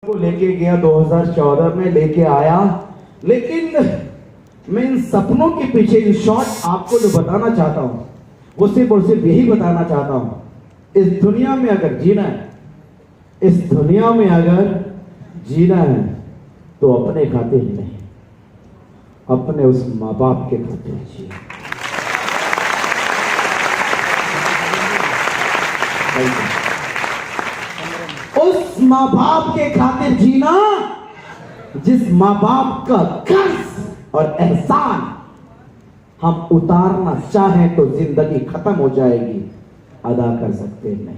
को लेके गया 2014 में लेके आया, लेकिन मैं इन सपनों के पीछे इन शॉर्ट आपको जो बताना चाहता हूं वो सिर्फ और सिर्फ यही बताना चाहता हूं, इस दुनिया में अगर जीना है, इस दुनिया में अगर जीना है तो अपने खातिर ही नहीं, अपने उस माँ बाप के खातिर जिए। उस माँ बाप के खातिर जीना जिस माँ बाप का कर्ज और एहसान हम उतारना चाहें तो जिंदगी खत्म हो जाएगी, अदा कर सकते नहीं।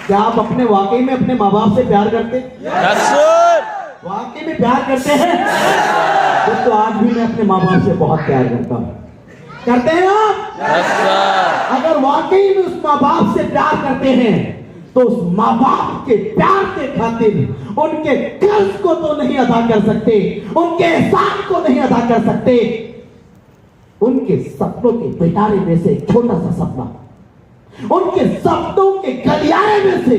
क्या आप अपने वाकई में अपने माँ बाप से प्यार करते? वाकई में प्यार करते हैं? तो आज भी मैं अपने माँ बाप से बहुत प्यार करता हूं। करते हैं आप? अगर वाकई में उस माँ बाप से प्यार करते हैं तो उस माँ बाप के प्यार के खातिर उनके कर्ज को तो नहीं अदा कर सकते, उनके एहसान को नहीं अदा कर सकते, उनके सपनों के पिटारे में से एक छोटा सा सपना, उनके सपनों के गलियारे में से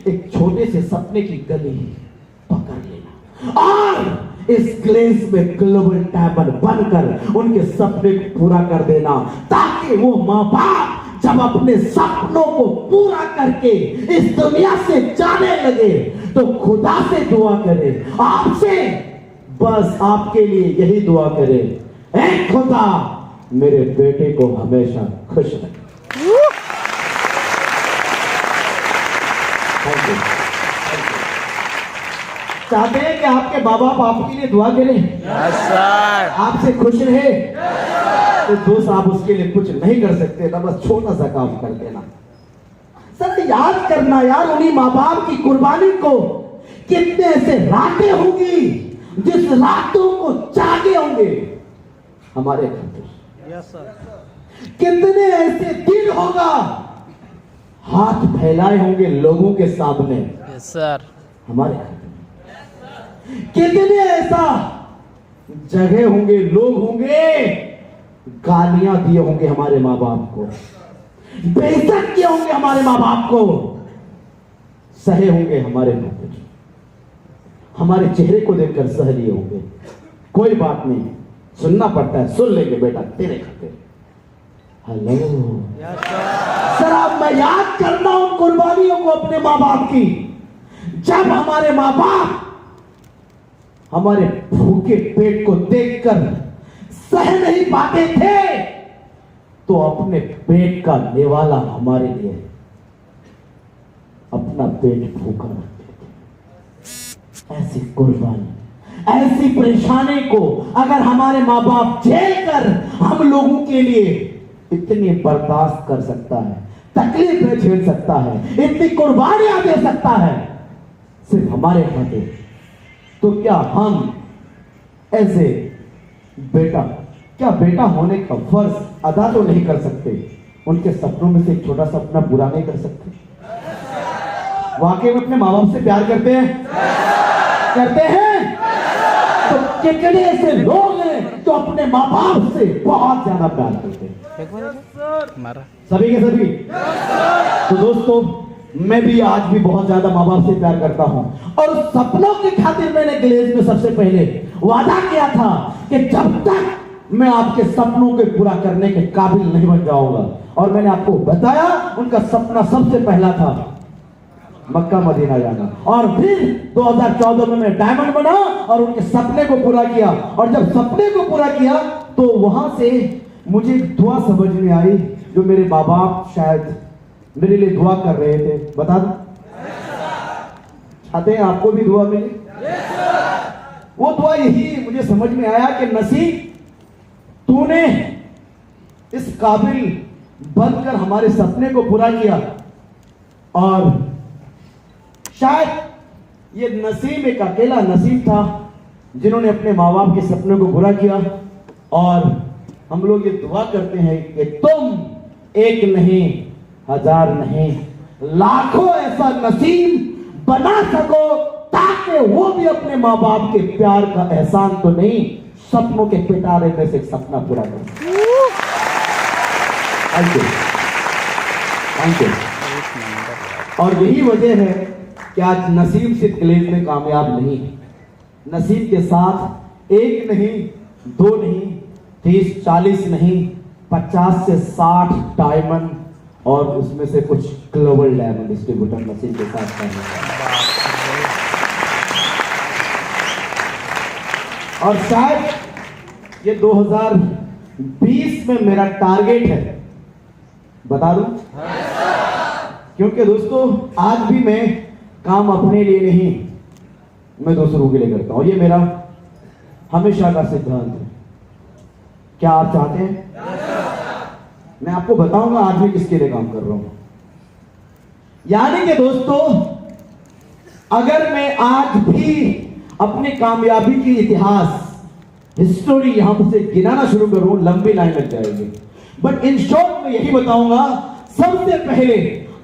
एक छोटे से सपने की गली पकड़ लेना और इस ग्लेस में ग्लोबल डायमंड बनकर उनके सपने को पूरा कर देना, ताकि वो माँ बाप जब अपने सपनों को पूरा करके इस दुनिया से जाने लगे तो खुदा से दुआ करे, आपसे, बस आपके लिए यही दुआ करे, ऐ खुदा मेरे बेटे को हमेशा खुश रखे। चाहते हैं कि आपके माँ बाप आपके लिए दुआ करें, आपसे खुश रहे, तो दोस्त आप उसके लिए कुछ नहीं कर सकते ना, बस छोटा सा काम कर देना। सर याद करना यार उन्हीं माँ बाप की कुर्बानी को, कितने ऐसे रातें होंगी जिस रातों को जागे होंगे हमारे खातिर, कितने ऐसे दिन होगा हाथ फैलाए होंगे लोगों के सामने हमारे खातिर, कितने ऐसा जगह होंगे, लोग होंगे गालियां दिए होंगे हमारे माँ बाप को, बेइज्जत किए होंगे हमारे माँ बाप को, सहे होंगे हमारे खातिर, हमारे चेहरे को देखकर सह लिए होंगे। कोई बात नहीं, सुनना पड़ता है, सुन लेंगे बेटा तेरे खातिर। हेलो सर, आप मैं याद करना उन कुर्बानियों को अपने माँ बाप की, जब हमारे माँ बाप हमारे भूखे पेट को देखकर सह नहीं पाते थे तो अपने पेट का निवाला हमारे लिए अपना पेट भूखा रखते थे। ऐसी कुर्बानी, ऐसी परेशानी को अगर हमारे माँ बाप झेल कर हम लोगों के लिए इतनी बर्दाश्त कर सकता है, तकलीफें झेल सकता है, इतनी कुर्बानियां दे सकता है सिर्फ हमारे खातिर, तो क्या हम ऐसे बेटा होने का फर्ज अदा तो नहीं कर सकते? उनके सपनों में से एक छोटा सपना पूरा नहीं कर सकते? वाकई में अपने माँ बाप से प्यार करते हैं? करते हैं? तो कितने ऐसे लोग हैं जो अपने माँ बाप से बहुत ज्यादा प्यार करते हैं? सभी के सभी। तो दोस्तों, मैं भी आज भी बहुत ज्यादा माँ बाप से प्यार करता हूं और सपनों के खातिर मैंने ग्लेज में सबसे पहले वादा किया था कि जब तक मैं आपके सपनों को पूरा करने के काबिल नहीं बन जाऊंगा, और मैंने आपको बताया उनका सपना सबसे पहला था मक्का मदीना जाना, और फिर 2014 में मैं डायमंड बना और उनके सपने को पूरा किया, और जब सपने को पूरा किया तो वहां से मुझे दुआ समझ में आई जो मेरे माँ बाप शायद मेरे लिए दुआ कर रहे थे। बता दो, चाहते हैं आपको भी दुआ मिले? वो दुआ यही मुझे समझ में आया कि नसीब, तूने इस काबिल बनकर हमारे सपने को पूरा किया, और शायद ये नसीब एक अकेला नसीब था जिन्होंने अपने माँ बाप के सपने को पूरा किया, और हम लोग ये दुआ करते हैं कि तुम एक नहीं, हजार नहीं, लाखों ऐसा नसीब बना सको ताकि वो भी अपने माँ बाप के प्यार का एहसान तो नहीं, सपनों के पिटारे में से एक सपना पूरा कर। Thank you. और यही वजह है कि आज नसीम सिर्फ ग्लेज में कामयाब नहीं है। नसीम के साथ एक नहीं, दो नहीं, 30, 40 नहीं, 50 से 60 डायमंड और उसमें से कुछ ग्लोबल डायमंड डिस्ट्रीब्यूटर नसीम के साथ हैं। और शायद ये 2020 में मेरा टारगेट है, बता दूं? क्योंकि दोस्तों आज भी मैं काम अपने लिए नहीं, मैं दूसरों के लिए करता हूं। ये मेरा हमेशा का सिद्धांत है। क्या आप चाहते हैं? मैं आपको बताऊंगा आज मैं किसके लिए काम कर रहा हूं। यानी कि दोस्तों अगर मैं आज भी अपनी कामयाबी की इतिहास हिस्टोरी यहां से गिनाना शुरू करूं, लंबी लाइन लग जाएगी। बट इन शॉर्ट में यही बताऊंगा, सबसे पहले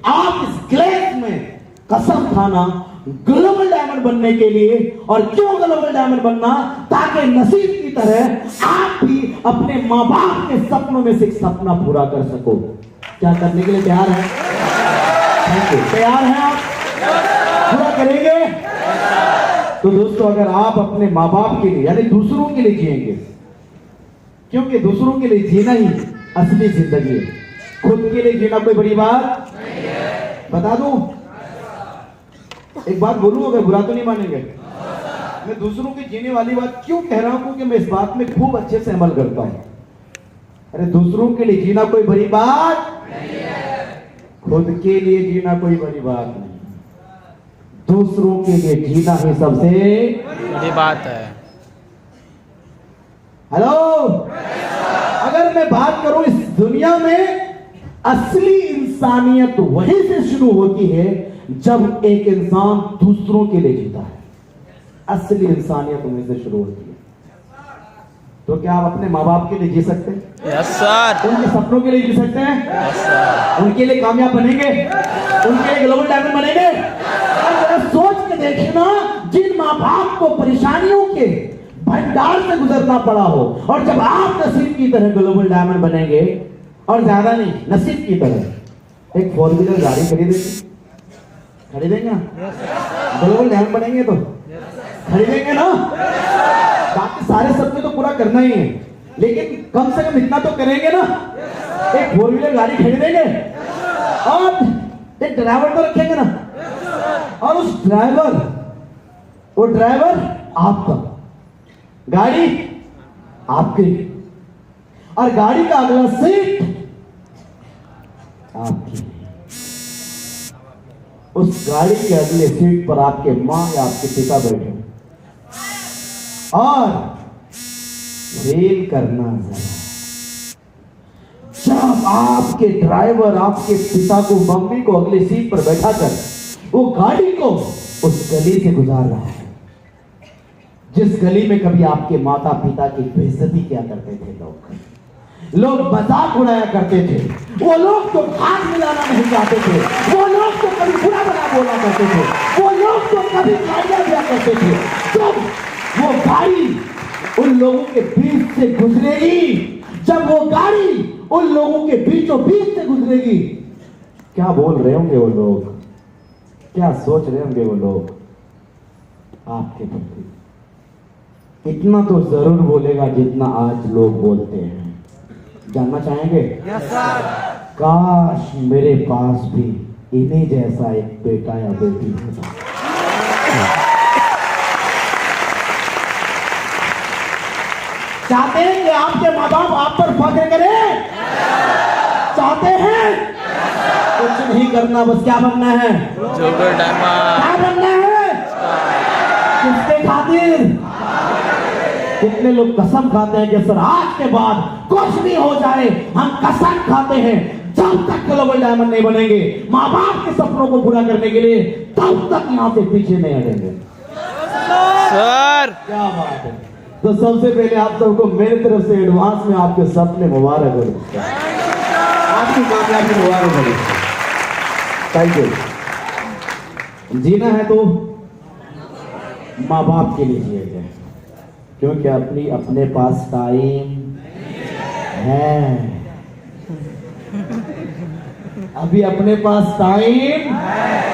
आप इस क्लास में कसम खाना ग्लोबल डायमंड बनने के लिए। और क्यों ग्लोबल डायमंड बनना? ताकि नसीब की तरह आप भी अपने मां बाप के सपनों में से एक सपना पूरा कर सको। क्या करने के लिए तैयार है? तैयार हैं आप? पूरा करेंगे? तो दोस्तों अगर आप अपने मां बाप के लिए यानी दूसरों के लिए जिएंगे, क्योंकि दूसरों के लिए जीना ही असली जिंदगी है, खुद के लिए जीना कोई बड़ी बात नहीं है। बता दूं, एक बात बोलूं, अगर बुरा तो नहीं मानेंगे। मैं दूसरों की जीने वाली बात क्यों कह रहा हूं? क्योंकि मैं इस बात में खूब अच्छे से अमल करता हूं। अरे दूसरों के लिए जीना कोई बड़ी बात नहीं है, खुद के लिए जीना कोई बड़ी बात नहीं, दूसरों के लिए जीना ही सबसे बड़ी बात है। हेलो, अगर मैं बात करूं इस दुनिया में असली इंसानियत वहीं से शुरू होती है जब एक इंसान दूसरों के लिए जीता है। असली इंसानियत वहीं से शुरू होती है। तो क्या आप अपने माँ बाप के लिए जी सकते हैं? Yes sir. उनके सपनों के लिए जी सकते हैं? Yes sir. उनके लिए कामयाब बनेंगे? उनके लिए ग्लोबल डायमंड बनेंगे? और सोच के देखना, जिन माँ बाप को परेशानियों के भंडार से गुजरना पड़ा हो, और जब आप नसीब की तरह ग्लोबल डायमंड बनेंगे, और ज्यादा नहीं, नसीब की तरह एक 4 व्हीलर गाड़ी खरीदेंगे ना? ग्लोबल डायमंड बनेंगे तो खरीदेंगे ना? बाकी सारे सपने तो पूरा करना ही है, लेकिन कम से कम इतना तो करेंगे ना, एक 4 व्हीलर गाड़ी खरीदेंगे और एक ड्राइवर तो रखेंगे ना, और उस वो ड्राइवर आपका, गाड़ी आपकी, और गाड़ी का अगला सीट आपकी। उस गाड़ी के अगले सीट पर आपके मां या आपके पिता बैठे, और फील करना जरा, जब आपके ड्राइवर आपके पिता को, मम्मी को अगले सीट पर बैठा कर वो गाड़ी को उस गली से गुजार रहा है, जिस गली में कभी आपके माता पिता की बेइज्जती किया करते थे लोग मजाक उड़ाया करते थे, वो लोग तो हाथ मिलाना नहीं चाहते थे, वो लोग तो कभी बुरा भला बोला करते थे, वो लोग तो कभी गालियां दिया करते थे। जब वो गाड़ी उन लोगों के बीच से गुजरेगी, जब वो गाड़ी उन लोगों के बीचों बीच से गुजरेगी, क्या बोल रहे होंगे वो लोग, क्या सोच रहे होंगे वो लोग आपके प्रति? इतना तो जरूर बोलेगा जितना आज लोग बोलते हैं। जानना चाहेंगे? Yes sir. काश मेरे पास भी इन्हीं जैसा एक बेटा या बेटी होता। चाहते हैं कि आपके माँ बाप आप पर फख्र करें? चाहते हैं? कुछ नहीं करना, बस क्या बनना है? Global diamond. क्या बनना है? किसके खातिर? कितने लोग कसम खाते हैं कि सर आज के बाद कुछ भी हो जाए, हम कसम खाते हैं जब तक ग्लोबल डायमंड नहीं बनेंगे, माँ बाप के सपनों को पूरा करने के लिए, तब तक यहाँ से पीछे नहीं हटेंगे। सर क्या बात है। तो सबसे पहले आप सबको मेरी तरफ से एडवांस में आपके सपने मुबारक हो, आपकी कामयाबी मुबारक हो। Thank you. जीना है तो माँ बाप के लिए जिए जाए, क्योंकि अपने पास टाइम है, अभी अपने पास टाइम है।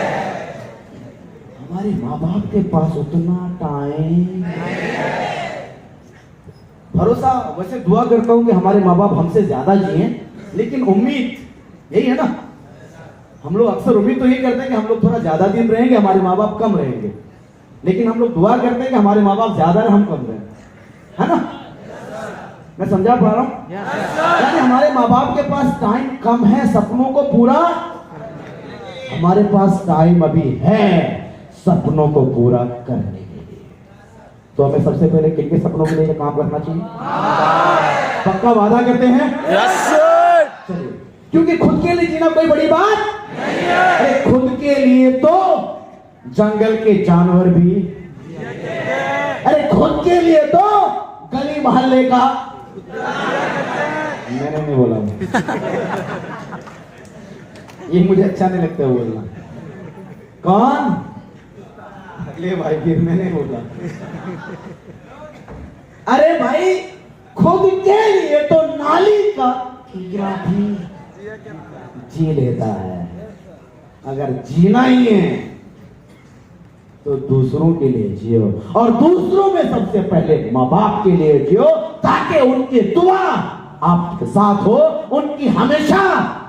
हमारे माँ बाप के पास उतना टाइम, भरोसा, वैसे दुआ करता हूं कि हमारे माँ बाप हमसे ज्यादा जिए, लेकिन उम्मीद यही है ना, हम लोग अक्सर उम्मीद तो यही करते हैं कि हम लोग थोड़ा ज्यादा दिन रहेंगे, हमारे माँ बाप कम रहेंगे, लेकिन हम लोग दुआ करते हैं कि हमारे माँ बाप ज्यादा रहे, हम कम रहे, है ना? मैं समझा पा रहा हूं? यानी हमारे माँ बाप के पास टाइम कम है सपनों को पूरा, हमारे पास टाइम अभी है सपनों को पूरा करने के लिए। तो हमें सबसे पहले किन के सपनों के लिए काम करना चाहिए? पक्का वादा करते हैं? Yes sir. चलिए, क्योंकि खुद के लिए जीना कोई बड़ी बात नहीं है। अरे खुद के लिए तो जंगल के जानवर भी, अरे खुद के लिए तो गली मोहल्ले का, मैंने नहीं बोला ये मुझे अच्छा नहीं लगता बोलना। कौन? अगले भाई फिर मैंने बोला। अरे भाई खुद के लिए तो नाली का कीड़ा भी जी लेता है, अगर जीना ही है तो दूसरों के लिए जियो, और दूसरों में सबसे पहले माँ बाप के लिए जियो, ताकि उनकी दुआ आपके साथ हो, उनकी हमेशा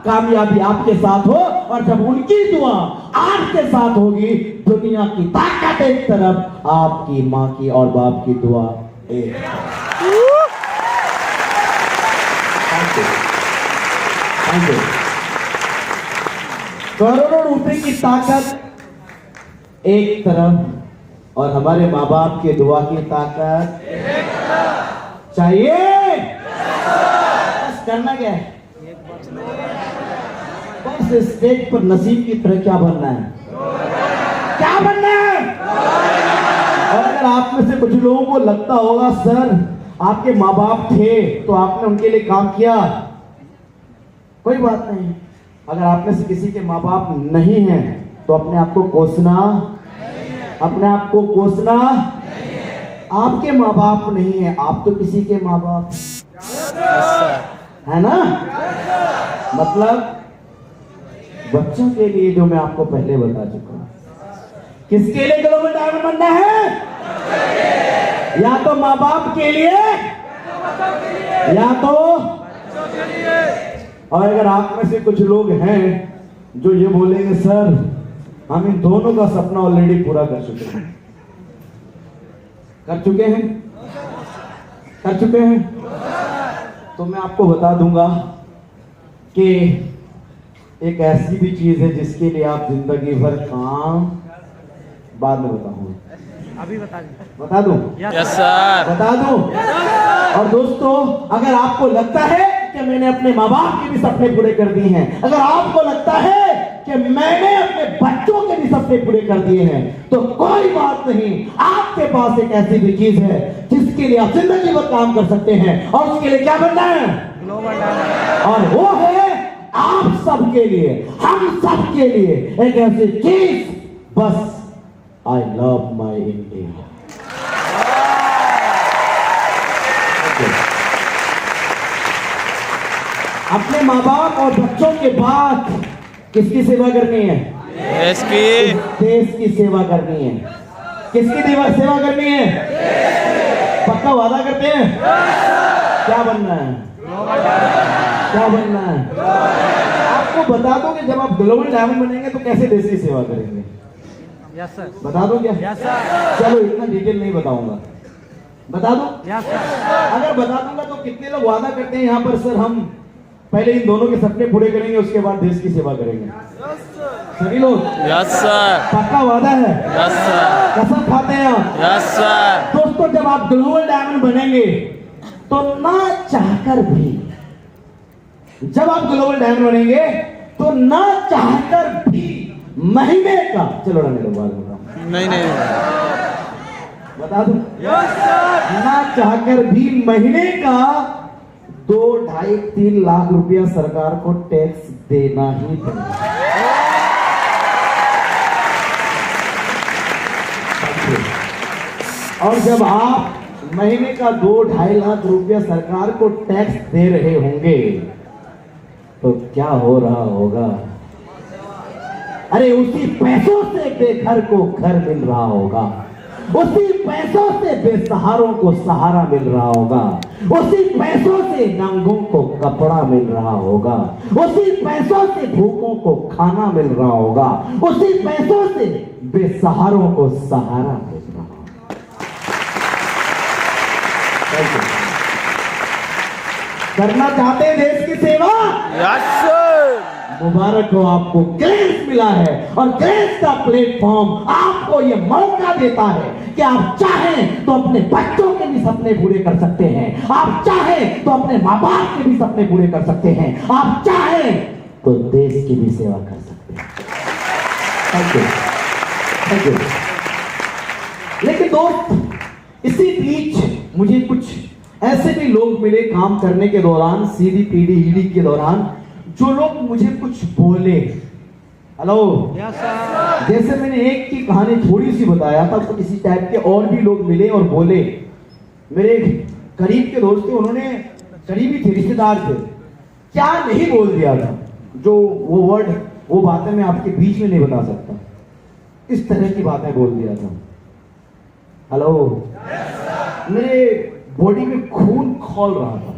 कामयाबी आपके साथ हो, और जब उनकी दुआ आपके साथ होगी, दुनिया की ताकत एक तरफ, आपकी माँ की और बाप की दुआ एक। करोड़ों रुपए की ताकत एक तरफ, और हमारे माँ बाप की दुआ की ताकत चाहिए। बस करना क्या है? बस स्टेज पर नसीब की तरह क्या बनना है? क्या बनना है? और अगर आप में से कुछ लोगों को लगता होगा सर आपके माँ बाप थे तो आपने उनके लिए काम किया, कोई बात नहीं। अगर आप में से किसी के माँ बाप नहीं हैं तो अपने आप को कोसना, अपने आप को कोसना। आपके माँ बाप नहीं है, आप तो किसी के माँ बाप है ना। मतलब बच्चों के लिए, जो मैं आपको पहले बता चुका हूं, किसके लिए ग्लोबल डायमंड बनना है? या तो माँ बाप के लिए, या तो, और अगर आप में से कुछ लोग हैं जो ये बोलेंगे सर हम इन दोनों का सपना ऑलरेडी पूरा कर चुके हैं, कर चुके हैं, कर चुके हैं, तो मैं आपको बता दूंगा कि एक ऐसी भी चीज है जिसके लिए आप जिंदगी भर काम, बाद में बताऊंगा, अभी बता दूं? Yes sir. बता दूं? और दोस्तों, अगर आपको लगता है कि मैंने अपने माँ बाप के भी सपने पूरे कर दिए हैं, अगर आपको लगता है कि मैंने अपने बच्चों के भी सपने पूरे कर दिए हैं, तो कोई बात नहीं, आपके पास एक ऐसी भी चीज है जिसके लिए आप जिंदगी भर काम कर सकते हैं, और उसके लिए क्या बनना है? और वो है आप सबके लिए, हम सबके लिए एक ऐसी चीज, बस आई लव माई इंडिया। अपने माँ बाप और बच्चों के बाद किसकी सेवा करनी है? देश की सेवा करनी है। किसकी सेवा करनी है? पक्का वादा करते हैं? क्या बनना है? क्या बनना है? आपको बता दो कि जब आप ग्लोबल डायमंड बनेंगे तो कैसे देश की सेवा करेंगे? Yes sir. बता दो क्या? Yes sir. चलो इतना डिटेल नहीं बताऊंगा, बता दो। Yes sir. अगर बता दूंगा तो कितने लोग वादा करते हैं यहाँ पर सर हम पहले इन दोनों के सपने पूरे करेंगे, उसके बाद देश की सेवा करेंगे? सभी लोग? Yes sir. पक्का वादा है? Yes sir. कसम खाते हैं आप? Yes sir. दोस्तों, जब आप ग्लोबल डायमंड बनेंगे तो ना चाहकर भी, जब आप ग्लोबल डायमंड बनेंगे तो ना चाहकर भी महीने का, चलो रहने दो, बाद में नहीं नहीं बता दूं? Yes sir. ना चाहकर भी महीने का 2, 2.5, 3 लाख रुपया सरकार को टैक्स देना ही पड़ेगा। और जब आप महीने का 2, 2.5 लाख रुपया सरकार को टैक्स दे रहे होंगे तो क्या हो रहा होगा? अरे उसी पैसों से बेघर को घर मिल रहा होगा, उसी पैसों से बेसहारों को सहारा मिल रहा होगा, उसी पैसों से नंगों को कपड़ा मिल रहा होगा, उसी पैसों से भूखों को खाना मिल रहा होगा, उसी पैसों से बेसहारों को सहारा मिल रहा होगा। करना चाहते हैं देश की सेवा? Yes sir. मुबारक हो, आपको ग्रेस मिला है और ग्रेस का प्लेटफॉर्म आपको यह मौका देता है कि आप चाहें तो अपने बच्चों के भी सपने पूरे कर सकते हैं, आप चाहें तो अपने माँ बाप के भी सपने पूरे कर सकते हैं, आप चाहें तो देश की भी सेवा कर सकते हैं। Thank you, thank you. लेकिन दोस्त, इसी बीच मुझे कुछ ऐसे भी लोग मिले काम करने के दौरान, सीधी पीढ़ी ईडी के दौरान, जो लोग मुझे कुछ बोले। हेलो, जैसे मैंने एक की कहानी थोड़ी सी बताया था, तो इसी टाइप के और भी लोग मिले और बोले। मेरे करीब के दोस्त थे, उन्होंने करीबी थे, रिश्तेदार थे, क्या नहीं बोल दिया था, जो वो वर्ड, वो बातें मैं आपके बीच में नहीं बता सकता, इस तरह की बातें बोल दिया था। हेलो, मेरे बॉडी में खून खौल रहा था,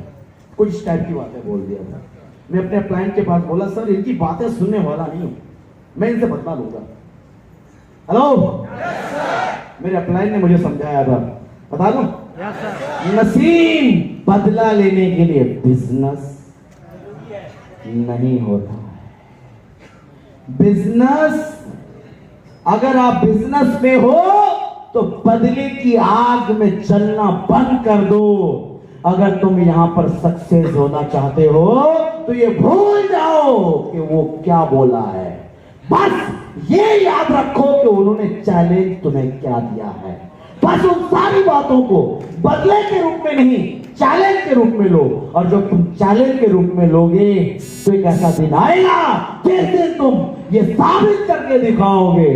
कुछ इस टाइप की बातें बोल दिया था। मैं अपने क्लाइंट के पास बोला, सर इनकी बातें सुनने वाला नहीं हूं, मैं इनसे बदला लूंगा। हेलो, मेरे क्लाइंट ने मुझे समझाया था, बता दूं, नसीम बदला लेने के लिए बिजनेस नहीं होता है। बिजनेस, अगर आप बिजनेस में हो तो बदले की आग में चलना बंद कर दो। अगर तुम यहां पर सक्सेस होना चाहते हो तो ये भूल जाओ कि वो क्या बोला है, बस ये याद रखो कि उन्होंने चैलेंज तुम्हें क्या दिया है। बस उन सारी बातों को बदले के रूप में नहीं, चैलेंज के रूप में लो। और जब तुम चैलेंज के रूप में लोगे तो एक ऐसा दिन आएगा जिस दिन तुम ये साबित करके दिखाओगे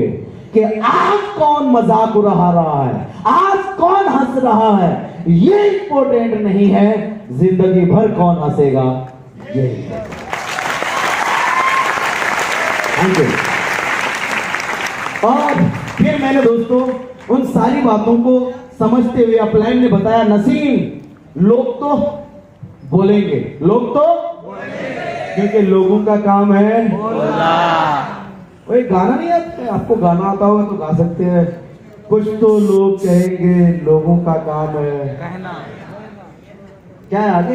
कि आज कौन मजाक उड़ा रहा है, आज कौन हंस रहा है, ये इंपॉर्टेंट नहीं है, जिंदगी भर कौन हंसेगा ये। और फिर मैंने दोस्तों उन सारी बातों को समझते हुए अपलाइन ने बताया, नसीम लोग तो बोलेंगे, लोग तो बोलेंगे, क्योंकि लोगों का काम है बोलना। वो एक गाना नहीं आता, आपको गाना आता होगा तो गा सकते हैं, कुछ तो लोग कहेंगे लोगों का काम है कहना। क्या है आगे?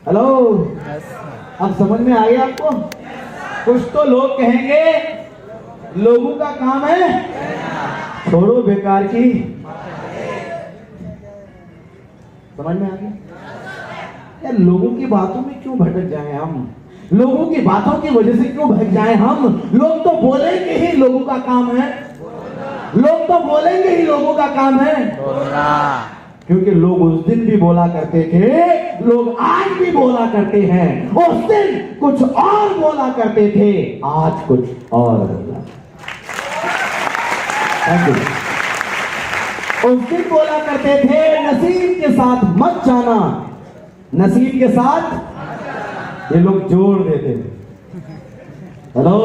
हेलो, अब समझ में आ गया आपको? कुछ तो लोग कहेंगे लोगों का काम है, छोड़ो बेकार की। समझ में आ गया? यार लोगों की बातों में क्यों भटक जाए हम, लोगों की बातों की वजह से क्यों भटक जाए हम? लोग तो बोलेंगे ही लोगों का काम है, लोग तो बोलेंगे ही लोगों का काम है, क्योंकि लोग उस दिन भी बोला करते थे, लोग आज भी बोला करते हैं। उस दिन कुछ और बोला करते थे, आज कुछ और बोला। उस दिन बोला करते थे नसीम के साथ मत जाना, नसीम के साथ ये लोग जोड़ देते थे। हेलो,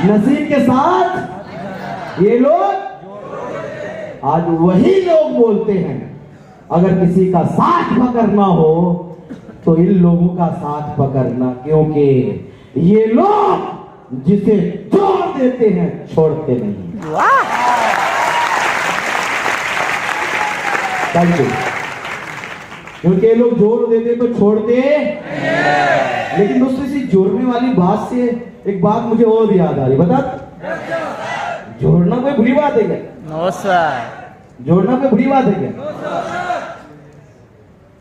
नसीम के साथ ये लोग, आज वही लोग बोलते हैं अगर किसी का साथ पकड़ना हो तो इन लोगों का साथ पकड़ना, क्योंकि ये लोग जिसे जोड़ देते हैं छोड़ते नहीं। क्योंकि ये लोग जोड़ देते तो छोड़ते। लेकिन दोस्तों इसी जोड़ने वाली बात से एक बात मुझे और याद आ रही, बता, जोड़ना कोई बुरी बात है क्या? No sir. जोड़ना कोई बुरी बात है क्या?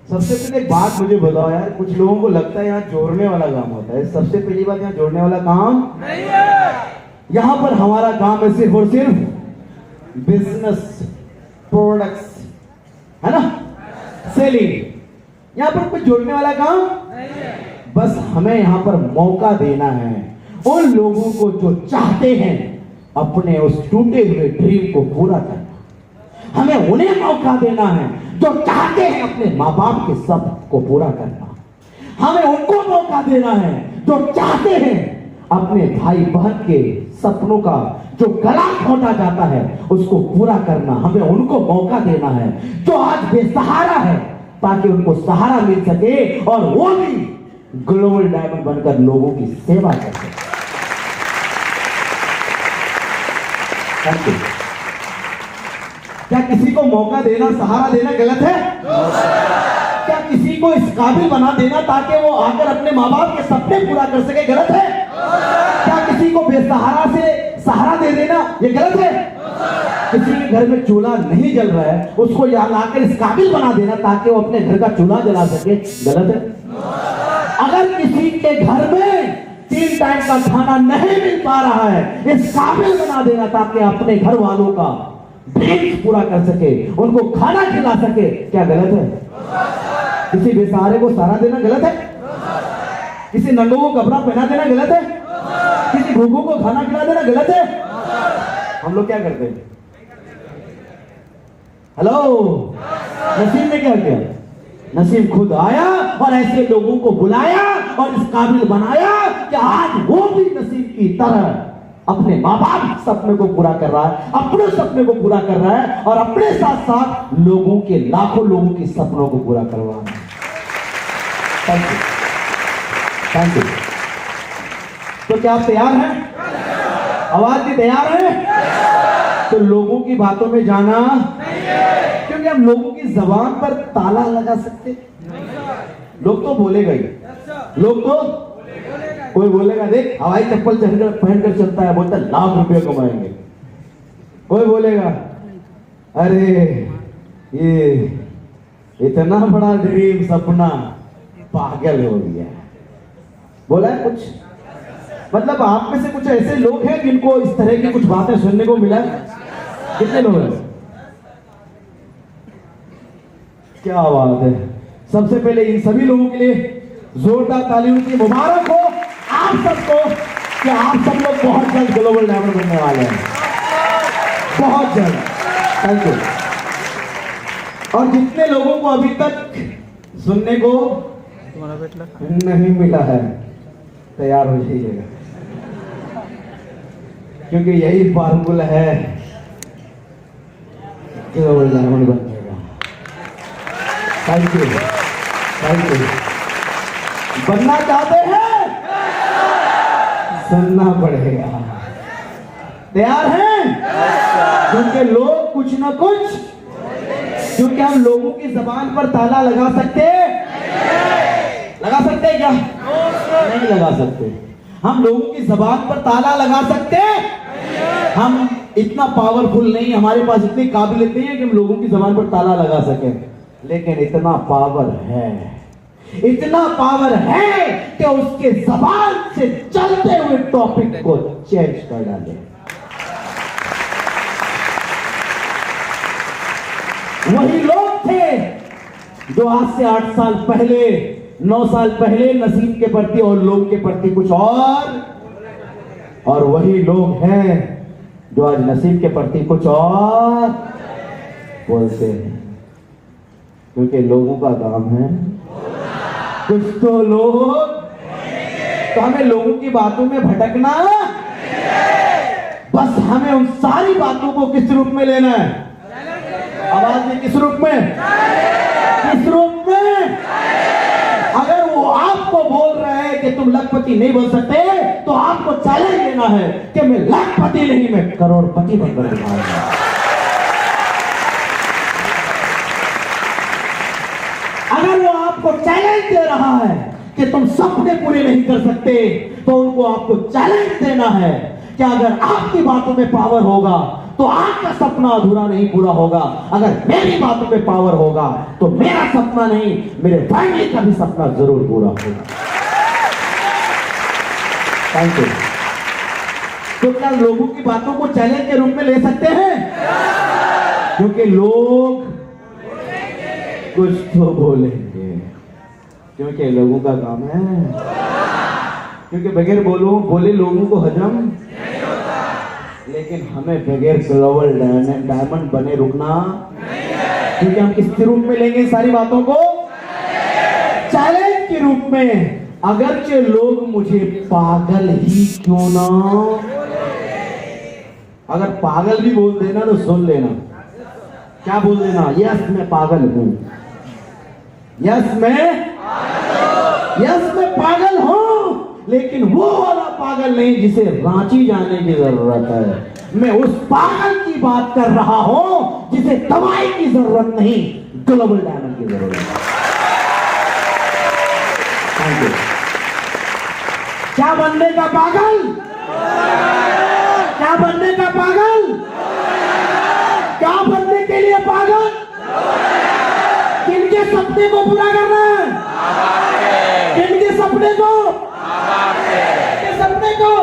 सबसे पहले एक बात मुझे बताओ यार, कुछ लोगों को लगता है यहाँ जोड़ने वाला काम होता है। सबसे पहली बात, यहाँ जोड़ने वाला काम नहीं है। यहाँ पर हमारा काम है सिर्फ और सिर्फ बिजनेस, प्रोडक्ट्स, है ना, सेलिंग। यहाँ पर कुछ जोड़ने वाला काम नहीं है। बस हमें यहाँ पर मौका देना है उन लोगों को जो चाहते हैं अपने उस टूटे हुए ड्रीम को पूरा करना। हमें उन्हें मौका देना है जो चाहते हैं अपने माँ बाप के सपने को पूरा करना। हमें उनको मौका देना है जो चाहते हैं अपने भाई बहन के सपनों का जो गला घोंटा जाता है उसको पूरा करना, हमें उनको मौका देना है जो आज बेसहारा है, ताकि उनको सहारा मिल सके और वो भी ग्लोबल डायमंड बनकर लोगों की सेवा कर सके। क्या किसी को मौका देना, सहारा देना गलत है? क्या किसी को इस काबिल बना देना ताकि वो आकर अपने माँ बाप के सपने पूरा कर सके गलत है? क्या किसी को बेसहारा से सहारा दे देना ये गलत है? किसी के घर में चूल्हा नहीं जल रहा है उसको यहाँ लाकर इस काबिल बना देना ताकि वो अपने घर का चूल्हा जला सके गलत है? अगर किसी के घर में 3 टाइम का खाना नहीं मिल पा रहा है इस काबिल बना देना ताकि अपने घर वालों का ड्रीम्स पूरा कर सके, उनको खाना खिला सके, क्या गलत है? किसी बेसहारे को सहारा देना गलत है? किसी नंगों को कपड़ा पहना देना गलत है? किसी भूखों को खाना खिला देना गलत है? हम लोग क्या करते हैं? हेलो, नसीम ने क्या किया? नसीम खुद आया और ऐसे लोगों को बुलाया और इस काबिल बनाया कि आज वो भी नसीम की तरह अपने माँ बाप सपने को पूरा कर रहा है, अपने सपने को पूरा कर रहा है और अपने साथ साथ लोगों के, लाखों लोगों के सपनों को पूरा करवा रहा है। Thank you, thank you. तो क्या आप तैयार हैं? आवाज भी तैयार है? तो लोगों की बातों में जाना क्योंकि हम लोगों की जबान पर ताला लगा सकते? लोग तो बोलेगा ही, लोग तो कोई बोलेगा देख हवाई चप्पल पहनकर चलता है, बोलता लाख रुपए कमाएंगे। कोई बोलेगा अरे ये इतना बड़ा ड्रीम सपना पागल हो गया। बोला है कुछ? मतलब आप में से कुछ ऐसे लोग हैं जिनको इस तरह की कुछ बातें सुनने को मिला? कितने लोग हैं? क्या बात है। सबसे पहले इन सभी लोगों के लिए जोरदार तालियों की मुबारक हो आप सबको कि आप सब लोग बहुत जल्द ग्लोबल डायमंड बनने वाले हैं, बहुत जल्द। Thank you. और जितने लोगों को अभी तक सुनने को नहीं मिला है तैयार हो जाइएगा, क्योंकि यही फार्मूला है ग्लोबल डायमंड बनने का। Thank you, thank you. बनना चाहते हैं? सुनना पड़ेगा। तैयार हैं? क्योंकि लोग कुछ ना कुछ, क्योंकि हम लोगों की जबान पर ताला लगा सकते क्या? नहीं लगा सकते। हम लोगों की जबान पर ताला लगा सकते? हम इतना पावरफुल नहीं, हमारे पास इतनी काबिलियत नहीं है कि हम लोगों की जबान पर ताला लगा सके, लेकिन इतना पावर है, इतना पावर है कि उसके जबान से चलते हुए टॉपिक को चेंज कर डाले। वही लोग थे जो आज से 8 साल पहले, 9 साल पहले नसीम के प्रति और लोगों के प्रति कुछ और वही लोग हैं जो आज नसीम के प्रति कुछ और बोलते हैं, क्योंकि लोगों का काम है कुछ तो लोग, तो हमें लोगों की बातों में भटकना, बस हमें उन सारी बातों को किस रूप में लेना है? आवाज में किस रूप में? किस रूप में? अगर वो आपको बोल रहे हैं कि तुम लखपति नहीं बन सकते, तो आपको चैलेंज देना है कि मैं लखपति नहीं, मैं करोड़पति बनकर दिखाऊंगा। अगर वो आपको चैलेंज दे रहा है कि तुम सपने पूरे नहीं कर सकते, तो उनको आपको चैलेंज देना है कि अगर आपकी बातों में पावर होगा तो आपका सपना अधूरा नहीं पूरा होगा। अगर मेरी बातों में पावर होगा तो मेरा सपना नहीं, मेरे फैमिली का भी सपना जरूर पूरा होगा। Thank you. तो क्या लोगों की बातों को चैलेंज के रूप में ले सकते हैं? क्योंकि लोग कुछ तो बोलेंगे, क्योंकि लोगों का काम है, क्योंकि बगैर बोले लोगों को हजम नहीं होता। लेकिन हमें बगैर ग्लोबल डायमंड बने रुकना नहीं है, क्योंकि हम किस रूप में लेंगे सारी बातों को? चैलेंज के रूप में। अगरचे लोग मुझे पागल ही क्यों ना, अगर पागल भी बोल देना तो सुन लेना, क्या बोल देना, यस मैं पागल हूं, यस मैं पागल हूं, लेकिन वो वाला पागल नहीं जिसे रांची जाने की जरूरत है। मैं उस पागल की बात कर रहा हूं जिसे दवाई की जरूरत नहीं, ग्लोबल डायमंड की जरूरत है। Thank you. क्या बनने का पागल, क्या बनने का पागल, क्या बनने के लिए पागल, किनके सपने को पूरा करना है, किनके सपने को, किनके सपने को,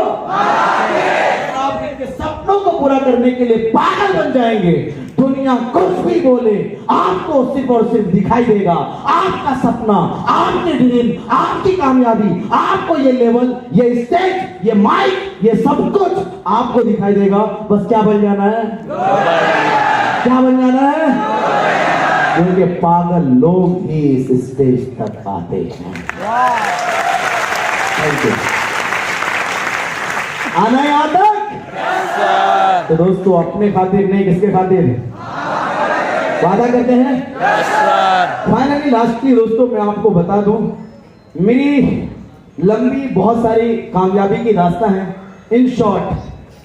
आप इनके सपनों को पूरा करने के लिए पागल बन जाएंगे। दुनिया कुछ भी बोले, आपको सिर्फ और सिर्फ दिखाई देगा आपका सपना, आपके ड्रीम, आपकी कामयाबी, आपको ये लेवल, ये स्टेज, ये माइक, ये सब कुछ आपको दिखाई देगा। बस क्या बन जाना है, क्या बन जाना है, क्योंकि पागल लोग ही इस स्टेज तक आते हैं। Thank you. आना है यहां तक? तो दोस्तों अपने खातिर नहीं, किसके खातिर वादा करते हैं? फाइनली लास्टली दोस्तों मैं आपको बता दूं, मेरी लंबी बहुत सारी कामयाबी की रास्ता है। इन शॉर्ट,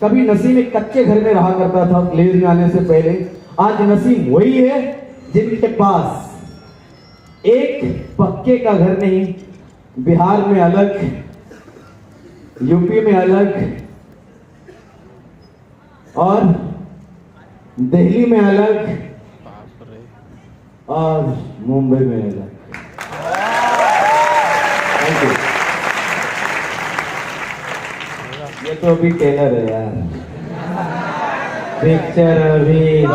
कभी नसीम एक कच्चे घर में रहा करता था ग्लेज में आने से पहले। आज नसीम वही है जिनके पास एक पक्के का घर नहीं, बिहार में अलग, यूपी में अलग और दिल्ली में अलग और मुंबई में अलग। Thank you. ये तो अभी टेलर है यार, पिक्चर अभी,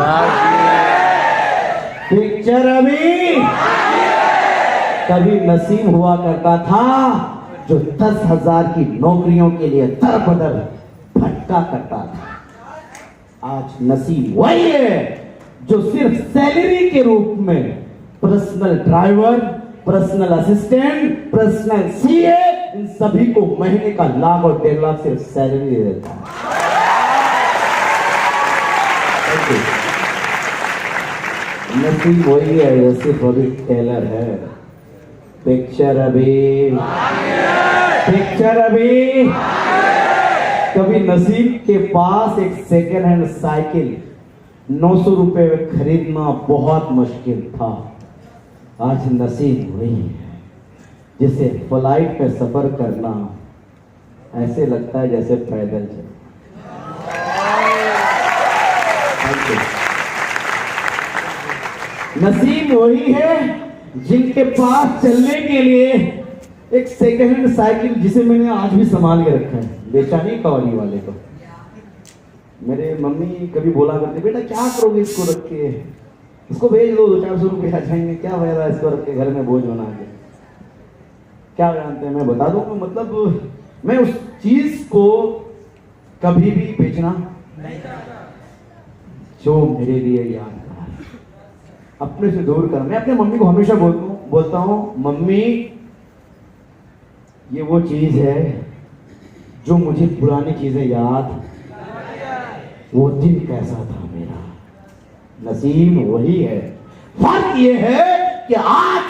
पिक्चर अभी। कभी नसीम हुआ करता था जो 10,000 की नौकरियों के लिए दर बदर भटका करता था। आज नसीम वही है जो सिर्फ सैलरी के रूप में personal driver, personal assistant, personal CA, इन सभी को महीने का लाख और 1.5 लाख सिर्फ सैलरी दे देता है। नसीम वही है जो सिर्फ अभी टेलर है। पिक्चर अभी, पिक्चर अभी। कभी नसीब के पास एक सेकेंड हैंड साइकिल 900 रुपए में खरीदना बहुत मुश्किल था। आज नसीब वही है जिसे फ्लाइट में सफर करना ऐसे लगता है जैसे पैदल चल। नसीब वही है जिनके पास चलने के लिए एक सेकेंड हैंड साइकिल, जिसे मैंने आज भी संभाल के रखा है, बेचा नहीं कॉलोनी वाले को। मेरे मम्मी कभी बोला करते, बेटा क्या करोगे इसको रख के, इसको भेज दो, 200-400 रुपये आ जाएंगे, क्या फायदा इसको रख के घर में बोझ बना के। क्या जानते हैं, मैं बता दूं, मतलब मैं उस चीज को कभी भी बेचना नहीं जो मेरे लिए यादगार, अपने से दूर कर। मैं अपने मम्मी को हमेशा बोलता हूं, मम्मी ये वो चीज है जो मुझे पुरानी चीजें याद, वो दिन कैसा था मेरा। नसीम वही है, फर्क ये है कि आज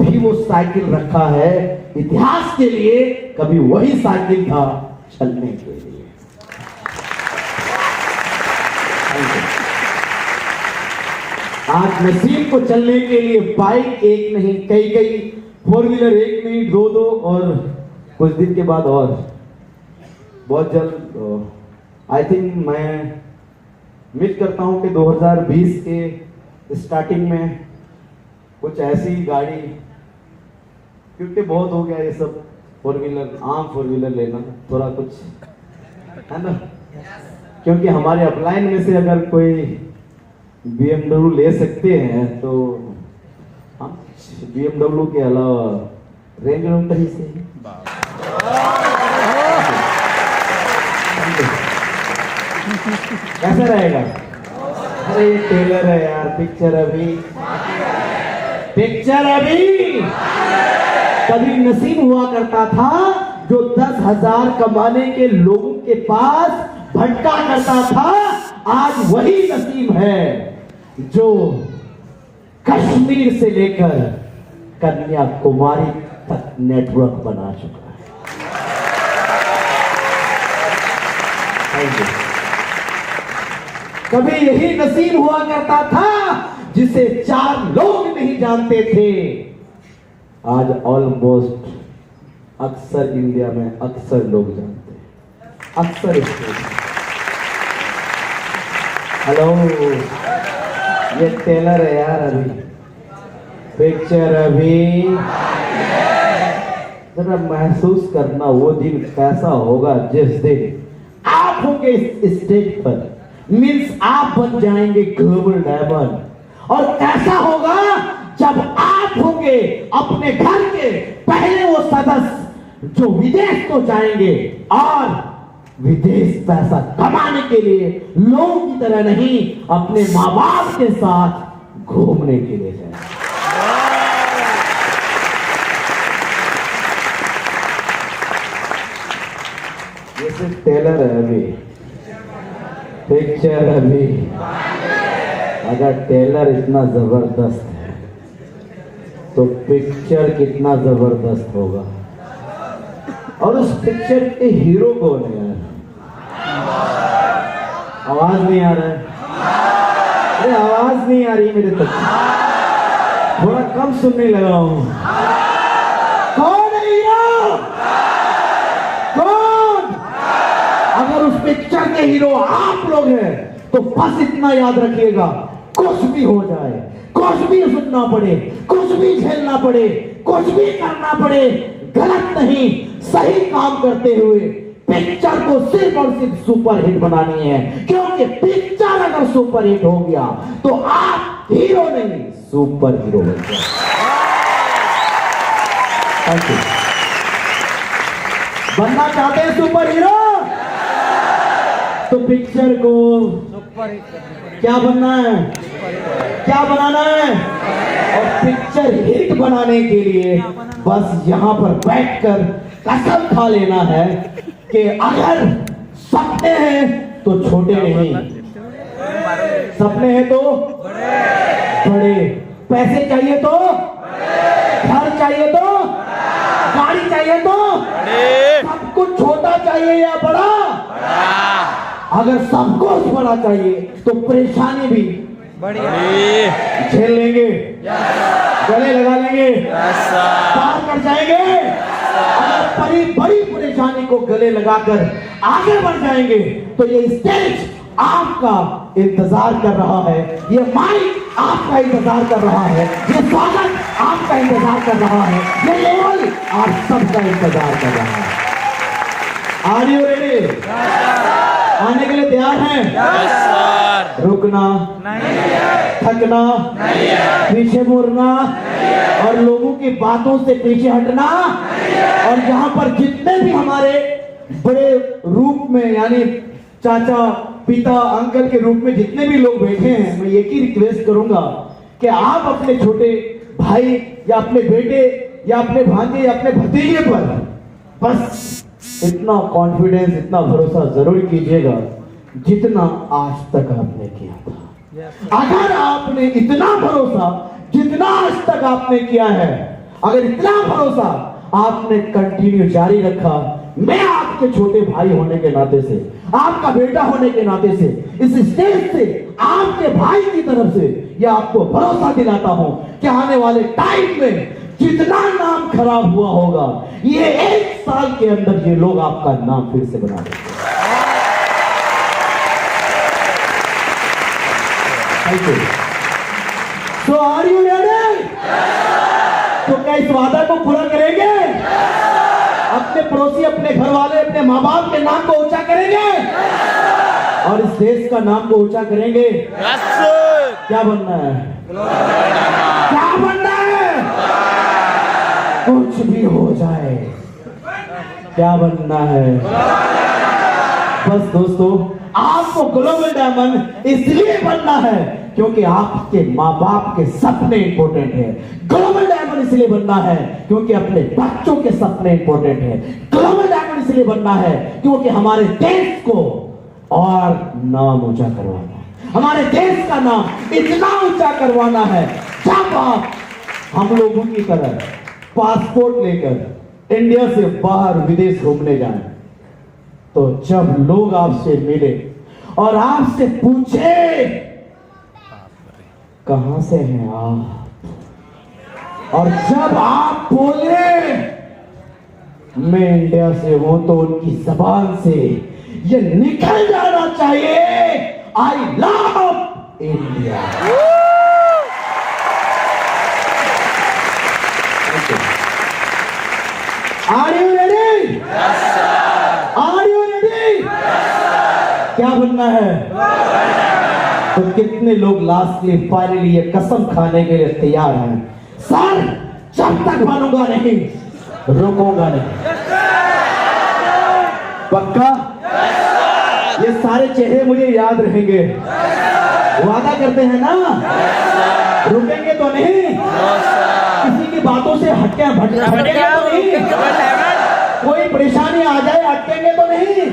भी वो साइकिल रखा है इतिहास के लिए, कभी वही साइकिल था चलने के लिए। आज नसीब को चलने के लिए बाइक एक नहीं कई, 4 व्हीलर एक नहीं 2 और कुछ दिन के बाद और बहुत जल्द आई थिंक मैं उम्मीद करता हूं कि 2020 के स्टार्टिंग में कुछ ऐसी गाड़ी, क्योंकि बहुत हो गया ये सब 4 व्हीलर, आम 4 व्हीलर लेना, थोड़ा कुछ है ना, क्योंकि हमारे अपलाइन में से अगर कोई BMW ले सकते हैं तो हम BMW के अलावा रेंज रोवर ही से कैसा रहेगा। अरे ये टेलर है यार, पिक्चर अभी, पिक्चर अभी। कभी नसीब हुआ करता था जो 10,000 कमाने के लोगों के पास भटका करता था, आज वही नसीब है जो कश्मीर से लेकर कन्याकुमारी तक नेटवर्क बना चुका है। Thank you. कभी यही नसीब हुआ करता था जिसे 4 लोग नहीं जानते थे, आज ऑलमोस्ट अक्सर इंडिया में अक्सर लोग जानते हैं, अक्सर इसको। हेलो, ये टेलर है यार, अभी पिक्चर अभी जरा महसूस करना वो दिन कैसा होगा जिस दिन आप होंगे इस स्टेज पर, मीन्स आप बन जाएंगे ग्लोबल डायमंड। और कैसा होगा जब आप होंगे अपने घर के पहले वो सदस्य जो विदेश तो जाएंगे, और विदेश पैसा कमाने के लिए लोगों की तरह नहीं, अपने माँ बाप के साथ घूमने के लिए जाएंगे। ये सिर्फ टेलर है अभी, पिक्चर अभी। अगर टेलर इतना जबरदस्त है तो पिक्चर कितना जबरदस्त होगा। और उस पिक्चर के हीरो कौन है यार? आवाज नहीं आ रहा है, अरे आवाज नहीं आ रही मेरे तक, थोड़ा कम सुनने लगा हूं। कौन है हीरो? कौन? अगर उस पिक्चर के हीरो आप लोग हैं तो बस इतना याद रखिएगा, कुछ भी हो जाए, कुछ भी सुनना पड़े, कुछ भी झेलना पड़े, कुछ भी करना पड़े, गलत नहीं सही काम करते हुए पिक्चर को सिर्फ और सिर्फ सुपर हिट बनानी है। क्योंकि पिक्चर अगर सुपर हिट हो गया तो आप हीरो नहीं सुपर हीरो बन गए। Thank you. बनना चाहते हैं सुपर हीरो तो पिक्चर को क्या बनना है, क्या बनाना है? और पिक्चर हिट बनाने के लिए बस यहां पर बैठकर कसम खा लेना है कि अगर सपने हैं तो छोटे नहीं, सपने हैं तो बड़े, पैसे चाहिए तो घर चाहिए तो गाड़ी चाहिए तो सब कुछ छोटा चाहिए या बड़ा? अगर सब कुछ बड़ा चाहिए तो परेशानी भी झेल लेंगे, गले लगा लेंगे, पार कर जाएंगे। अगर बड़ी बड़ी परेशानी को गले लगाकर आगे बढ़ जाएंगे तो ये स्टेज आपका इंतजार कर रहा है, ये माइक आपका इंतजार कर रहा है, ये स्वागत आपका इंतजार कर रहा है, ये लेवल आप सबका इंतजार कर रहा है। Are you ready? आने के लिए तैयार हैं? रुकना नहीं, थकना नहीं, पीछे मुड़ना और लोगों की बातों से पीछे हटना। और यहाँ पर जितने भी हमारे बड़े रूप में यानी चाचा पिता अंकल के रूप में जितने भी लोग बैठे हैं, मैं एक ही रिक्वेस्ट करूंगा कि आप अपने छोटे भाई या अपने बेटे या अपने भांजे या अपने भतीजे पर बस इतना कॉन्फिडेंस, इतना भरोसा जरूर कीजिएगा जितना आज तक आपने किया था। अगर आपने इतना भरोसा जितना आज तक आपने किया है, अगर इतना भरोसा आपने कंटिन्यू जारी रखा, मैं आपके छोटे भाई होने के नाते से, आपका बेटा होने के नाते से, इस स्टेज से आपके भाई की तरफ से यह आपको भरोसा दिलाता हूं कि आने वाले टाइम में जितना नाम खराब हुआ होगा, ये 1 साल के अंदर ये लोग आपका नाम फिर से बना देंगे। So are you ready? तो क्या इस वादा को पूरा करेंगे? अपने पड़ोसी, अपने घर वाले, अपने माँ बाप के नाम को ऊंचा करेंगे और इस देश का नाम को ऊंचा करेंगे। क्या बनना है? क्या बनना है? कुछ भी हो जाए, क्या बनना है? बस दोस्तों, आपको ग्लोबल डायमंड इसलिए बनना है क्योंकि आपके माँ बाप के सपने इंपॉर्टेंट है। ग्लोबल डायमंड इसलिए बनना है क्योंकि अपने बच्चों के सपने इंपॉर्टेंट है। ग्लोबल डायमंड इसलिए बनना है क्योंकि हमारे देश को और नाम ऊंचा करवाना है, हमारे देश का नाम इतना ऊंचा करवाना है। जब आप हम लोगों की तरह पासपोर्ट लेकर इंडिया से बाहर विदेश घूमने जाएं, तो जब लोग आपसे मिले और आपसे पूछे कहां से हैं आप, और जब आप बोले मैं इंडिया से हूं, तो उनकी जबान से ये निकल जाना चाहिए, I love India. Are you ready? Are you ready? क्या बनना है? तो कितने लोग लास्टली फाइनली ये कसम खाने के लिए तैयार हैं, सर जब तक बनूंगा नहीं रुकूंगा नहीं। पक्का? ये सारे चेहरे मुझे याद रहेंगे, वादा करते हैं ना? रुकेंगे तो नहीं, किसी की बातों से भटकेंगे तो नहीं, कोई परेशानी आ जाए अटकेंगे तो नहीं।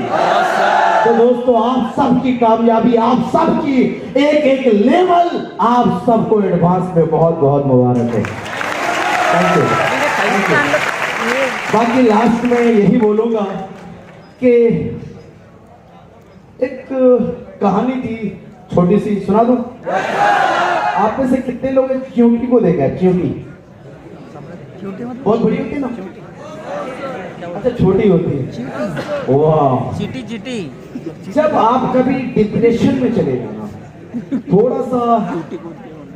तो दोस्तों, आप सबकी कामयाबी, आप सबकी एक एक लेवल, आप सबको एडवांस में बहुत बहुत मुबारक है। Thank you. बाकी लास्ट में यही बोलूंगा कि एक कहानी थी छोटी सी, सुना दूं? आप में से कितने लोग चींटी को देखा है? चींटी बहुत बड़ी होती है ना? अच्छा, छोटी होती है। वाह, चीटी चीटी। जब आप कभी डिप्रेशन में चले जाना, थोड़ा सा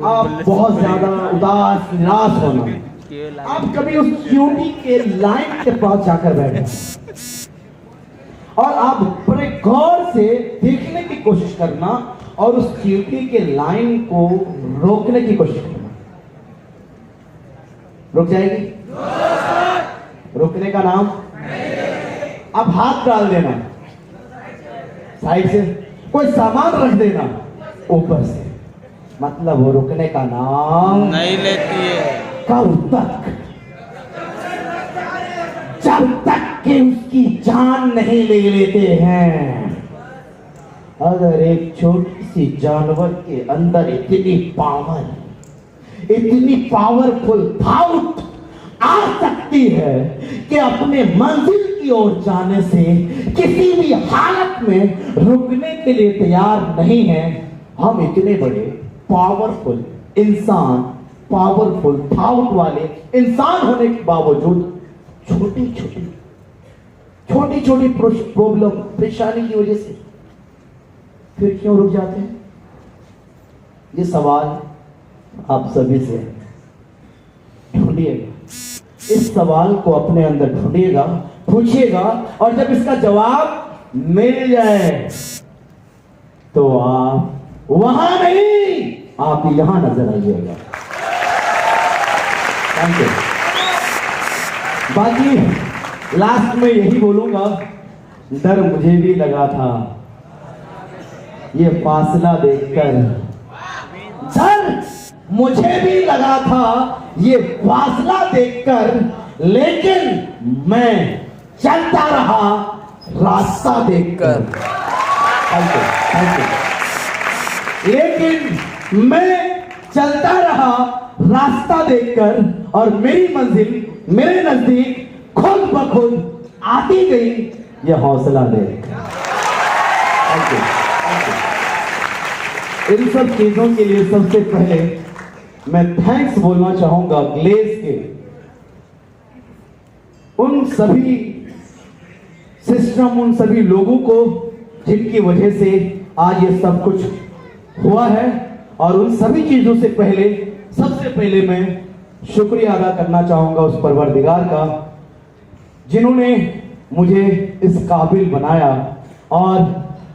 आप बहुत ज्यादा उदास निराश होना, आप कभी उस चींटी के लाइन के पास जाकर बैठे और आप बड़े गौर से देखने की कोशिश करना और उस चींटी के लाइन को रोकने की कोशिश करना। रुक जाएगी? रुकने का नाम? अब हाथ डाल देना साइड से, कोई सामान रख देना ऊपर से, मतलब वो रुकने का नाम नहीं लेती है। कब तक? जब तक कि उसकी जान नहीं ले लेते हैं। अगर एक छोटी सी जानवर के अंदर इतनी पावरफुल थाउट आ सकती है कि अपने मंजिल की ओर जाने से किसी भी हालत में रुकने के लिए तैयार नहीं है, हम इतने बड़े पावरफुल इंसान, पावरफुल थाउट वाले इंसान होने के बावजूद छोटी छोटी प्रॉब्लम, परेशानी की वजह से फिर क्यों रुक जाते हैं? ये सवाल आप सभी से ढूंढिएगा, इस सवाल को अपने अंदर ढूंढिएगा, पूछिएगा, और जब इसका जवाब मिल जाए तो आप वहां नहीं, आप यहां नजर आइएगा। Thank you. बाकी लास्ट में यही बोलूंगा, डर मुझे भी लगा था ये फासला देखकर, डर मुझे भी लगा था ये फासला देखकर, लेकिन मैं चलता रहा रास्ता देखकर। Thank you. लेकिन मैं चलता रहा रास्ता देखकर, और मेरी मंजिल मेरे नजदीक खुद ब खुद आती गई ये हौसला देखकर। Thank you. इन सब चीजों के लिए सबसे पहले मैं थैंक्स बोलना चाहूंगा ग्लेज के उन सभी सिस्टम, उन सभी लोगों को जिनकी वजह से आज ये सब कुछ हुआ है। और उन सभी चीजों से पहले, सबसे पहले मैं शुक्रिया अदा करना चाहूंगा उस परवरदिगार का जिन्होंने मुझे इस काबिल बनाया। और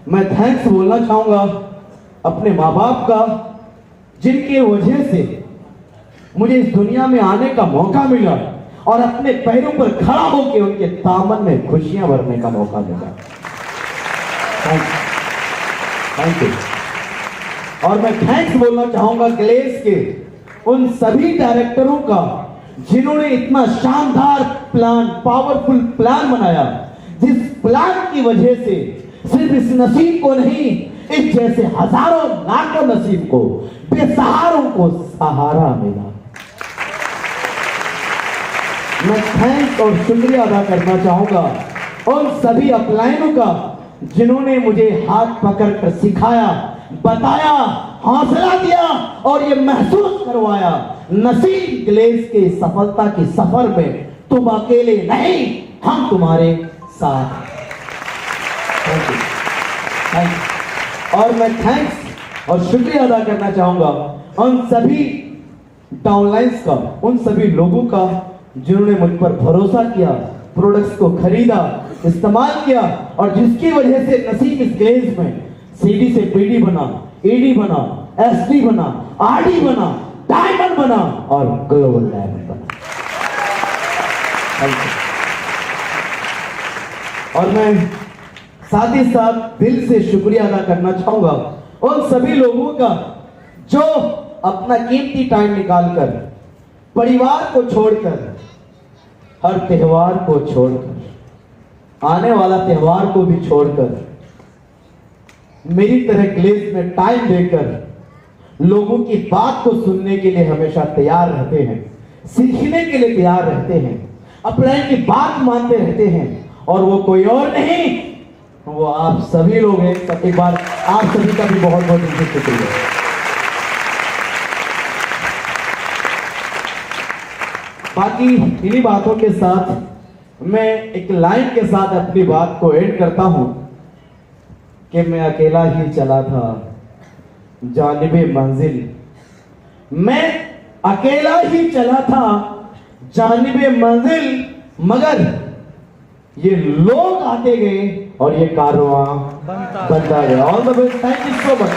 मैं थैंक्स बोलना चाहूंगा अपने माँ बाप का जिनके वजह से मुझे इस दुनिया में आने का मौका मिला और अपने पैरों पर खड़ा होकर उनके दामन में खुशियां भरने का मौका मिला। Thank you. और मैं थैंक्स बोलना चाहूंगा ग्लेस के उन सभी डायरेक्टरों का जिन्होंने इतना शानदार प्लान, पावरफुल प्लान बनाया, जिस प्लान की वजह से सिर्फ इस नसीब को नहीं, इस जैसे हजारों लाखों नसीब को, बेसहारों को सहारा मिला। मैं थैंक्स और शुक्रिया अदा करना चाहूंगा उन सभी अपलाइनों का जिन्होंने मुझे हाथ पकड़कर सिखाया, बताया, हौसला दिया और ये महसूस करवाया, नसीब ग्लेस के सफलता की सफर में तुम अकेले नहीं, हम तुम्हारे साथ। Thank you. और मैं थैंक्स और शुक्रिया अदा करना चाहूंगा उन सभी डाउनलाइंस का, उन सभी लोगों का जिन्होंने मुझ पर भरोसा किया, प्रोडक्ट्स को खरीदा, इस्तेमाल किया और जिसकी वजह से नसीब इस ग्लेज में सीडी से पीडी बना, ईडी बना, एसडी बना, आरडी बना, डायमंड बना और ग्लोबल डायमंड बना। और मैं साथ ही साथ दिल से शुक्रिया अदा करना चाहूंगा उन सभी लोगों का जो अपना कीमती टाइम निकालकर, परिवार को छोड़कर, हर त्योहार को छोड़कर, आने वाला त्योहार को भी छोड़कर, मेरी तरह ग्लेज में टाइम देकर लोगों की बात को सुनने के लिए हमेशा तैयार रहते हैं, सीखने के लिए तैयार रहते हैं, अपलाइन की बात मानते रहते हैं और वो कोई और नहीं, वो आप सभी लोग हैं। एक बार आप सभी का भी बहुत बहुत शुक्रिया। बाकी इन्हीं बातों के साथ मैं एक लाइन के साथ अपनी बात को एंड करता हूं कि मैं अकेला ही चला था जानिबे मंजिल, मैं अकेला ही चला था जानिबे मंजिल, मगर ये लोग आते गए और ये कारवां बनता गया। All the best, thank you so much.